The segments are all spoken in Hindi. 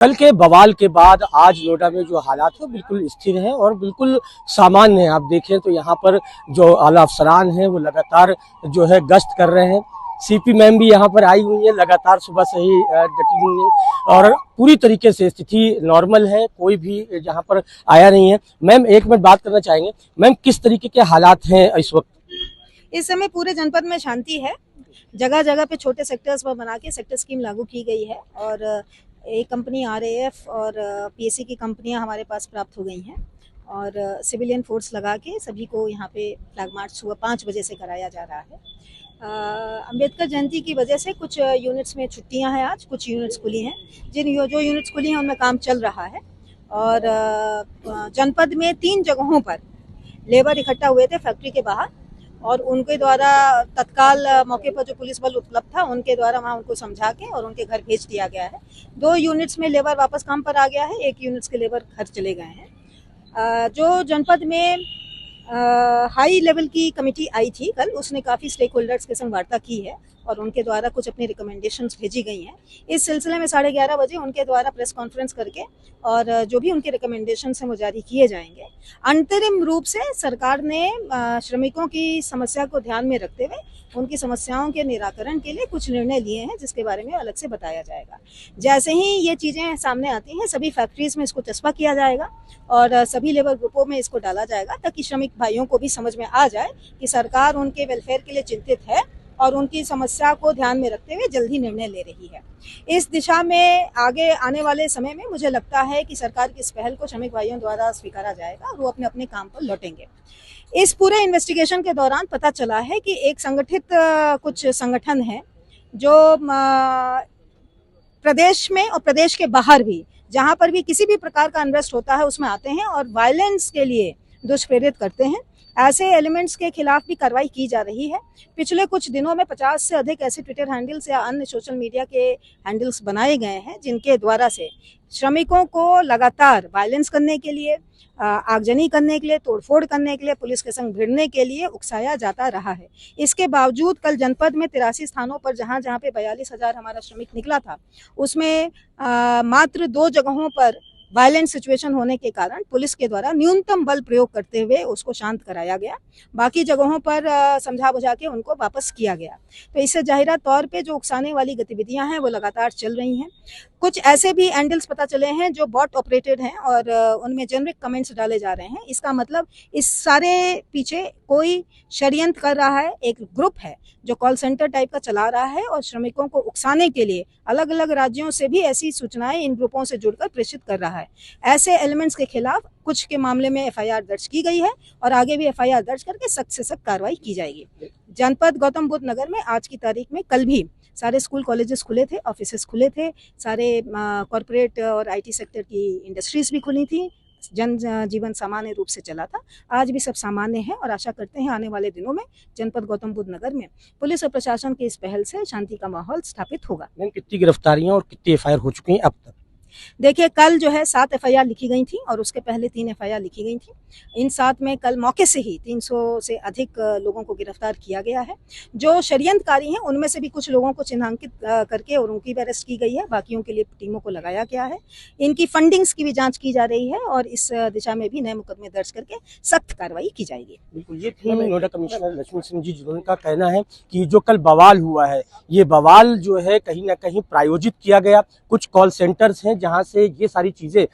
कल के बवाल के बाद आज नोएडा में जो हालात है बिल्कुल स्थिर हैं और बिल्कुल सामान्य हैं। आप देखें तो यहाँ पर जो आला अफसरान हैं वो लगातार जो है गश्त कर रहे हैं। सीपी मैम भी यहाँ पर आई हुई है, लगातार सुबह से ही डटी हुई है और पूरी तरीके से स्थिति नॉर्मल है, कोई भी यहाँ पर आया नहीं है। मैम एक मिनट बात करना चाहेंगे, मैम किस तरीके के हालात हैं इस वक्त? इस समय पूरे जनपद में शांति है। जगह जगह पे छोटे सेक्टर्स पर बना के सेक्टर स्कीम लागू की गई है और एक कंपनी RAF और PSC की कंपनियां हमारे पास प्राप्त हो गई हैं और सिविलियन फोर्स लगा के सभी को यहाँ पे फ्लैग मार्च सुबह 5 बजे से कराया जा रहा है। अंबेडकर जयंती की वजह से कुछ यूनिट्स में छुट्टियां हैं, आज कुछ यूनिट्स खुली हैं। जो यूनिट्स खुली हैं उनमें काम चल रहा है और जनपद में 3 जगहों पर लेबर इकट्ठा हुए थे फैक्ट्री के बाहर और उनके द्वारा तत्काल मौके पर जो पुलिस बल उपलब्ध था उनके द्वारा वहां उनको समझा के और उनके घर भेज दिया गया है। 2 यूनिट्स में लेबर वापस काम पर आ गया है, 1 यूनिट्स के लेबर घर चले गए हैं। जो जनपद में हाई लेवल की कमेटी आई थी कल, उसने काफ़ी स्टेक होल्डर्स के संग वार्ता की है और उनके द्वारा कुछ अपनी रिकमेंडेशंस भेजी गई हैं। इस सिलसिले में 11:30 बजे उनके द्वारा प्रेस कॉन्फ्रेंस करके और जो भी उनके रिकमेंडेशंस हैं वो जारी किए जाएंगे। अंतरिम रूप से सरकार ने श्रमिकों की समस्या को ध्यान में रखते हुए उनकी समस्याओं के निराकरण के लिए कुछ निर्णय लिए हैं, जिसके बारे में अलग से बताया जाएगा। जैसे ही ये चीज़ें सामने आती हैं सभी फैक्ट्रीज में इसको चस्पा किया जाएगा और सभी लेबर ग्रुपों में इसको डाला जाएगा ताकि श्रमिक भाइयों को भी समझ में आ जाए कि सरकार उनके वेलफेयर के लिए चिंतित है और उनकी समस्या को ध्यान में रखते हुए जल्द ही निर्णय ले रही है। इस दिशा में आगे आने वाले समय में मुझे लगता है कि सरकार की इस पहल को श्रमिक भाइयों द्वारा स्वीकारा जाएगा और वो अपने अपने काम पर लौटेंगे। इस पूरे इन्वेस्टिगेशन के दौरान पता चला है कि एक संगठित कुछ संगठन है जो प्रदेश में और प्रदेश के बाहर भी जहां पर भी किसी भी प्रकार का अनरेस्ट होता है उसमें आते हैं और वायलेंस के लिए दुष्प्रेरित करते हैं। ऐसे एलिमेंट्स के खिलाफ भी कार्रवाई की जा रही है। पिछले कुछ दिनों में 50 से अधिक ऐसे ट्विटर हैंडल्स या अन्य सोशल मीडिया के हैंडल्स बनाए गए हैं जिनके द्वारा से श्रमिकों को लगातार वायलेंस करने के लिए, आगजनी करने के लिए, तोड़फोड़ करने के लिए, पुलिस के संग भिड़ने के लिए उकसाया जाता रहा है। इसके बावजूद कल जनपद में 83 स्थानों पर जहां जहां पे 42,000 हमारा श्रमिक निकला था उसमें मात्र 2 जगहों पर वायलेंट सिचुएशन होने के कारण पुलिस के द्वारा न्यूनतम बल प्रयोग करते हुए उसको शांत कराया गया। बाकी जगहों पर समझा बुझा के उनको वापस किया गया। तो इससे जाहिरा तौर पे जो उकसाने वाली गतिविधियां हैं वो लगातार चल रही हैं। कुछ ऐसे भी हैंडल्स पता चले हैं जो बॉट ऑपरेटेड हैं और उनमें जेनरिक कमेंट्स डाले जा रहे हैं। इसका मतलब इस सारे पीछे कोई षड्यंत्र कर रहा है, एक ग्रुप है जो कॉल सेंटर टाइप का चला रहा है और श्रमिकों को उकसाने के लिए अलग अलग राज्यों से भी ऐसी सूचनाएं इन ग्रुपों से जुड़कर प्रेषित कर रहा है। ऐसे एलिमेंट्स के खिलाफ कुछ के मामले में FIR दर्ज की गई है और आगे भी FIR दर्ज करके सख्त से सख्त कार्रवाई की जाएगी। जनपद गौतम बुद्ध नगर में आज की तारीख में कल भी सारे स्कूल कॉलेजेस खुले थे, ऑफिसेस खुले थे, सारे कॉरपोरेट और IT सेक्टर की इंडस्ट्रीज भी खुली थी, जन जीवन सामान्य रूप से चला था। आज भी सब सामान्य है और आशा करते हैं आने वाले दिनों में जनपद गौतम बुद्ध नगर में पुलिस और प्रशासन की इस पहल से शांति का माहौल स्थापित होगा। कितनी गिरफ्तारियां और कितनी FIR हो चुकी हैं अब तक? देखिए, कल जो है 7 FIR लिखी गई थी और उसके पहले 3 FIR लिखी गई थी। इन 7 में कल मौके से ही 300 से अधिक लोगों को गिरफ्तार किया गया है। जो षड्यंत्रकारी हैं उनमें से भी कुछ लोगों को चिन्हांकित करके और उनकी भी अरेस्ट की गई है। बाकियों के लिए टीमों को लगाया गया है। इनकी फंडिंग्स की भी जांच की जा रही है और इस दिशा में भी नए मुकदमे दर्ज करके सख्त कार्रवाई की जाएगी। बिल्कुल, ये थी नोएडा कमिश्नर लक्ष्मण सिंह जी, जिन्होंने कहना है कि जो कल बवाल हुआ है ये बवाल जो है कहीं ना कहीं प्रायोजित किया गया। कुछ कॉल सेंटर्स हैं जहां से ये सारी चीजें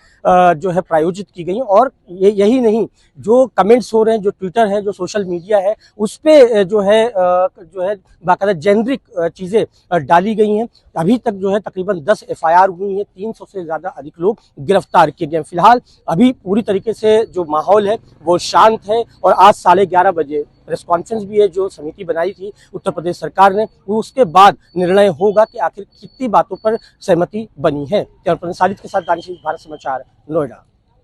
जो है प्रायोजित की गई और यही नहीं, जो कमेंट्स हो रहे हैं, जो ट्विटर है, जो सोशल मीडिया है, उस पे जो है बाकायदा जेनरिक चीजें डाली गई हैं। अभी तक जो है तकरीबन 10 FIR हुई हैं, 300 से ज्यादा अधिक लोग गिरफ्तार किए गए। फिलहाल अभी पूरी तरीके से जो माहौल है वो शांत है और आज 11:30 बजे प्रेस कॉन्फ्रेंस भी है जो समिति बनाई थी उत्तर प्रदेश सरकार ने, वो उसके बाद निर्णय होगा कि आखिर कितनी बातों पर सहमति बनी है। सालिद के साथ दानिश, भारत समाचार, नोएडा।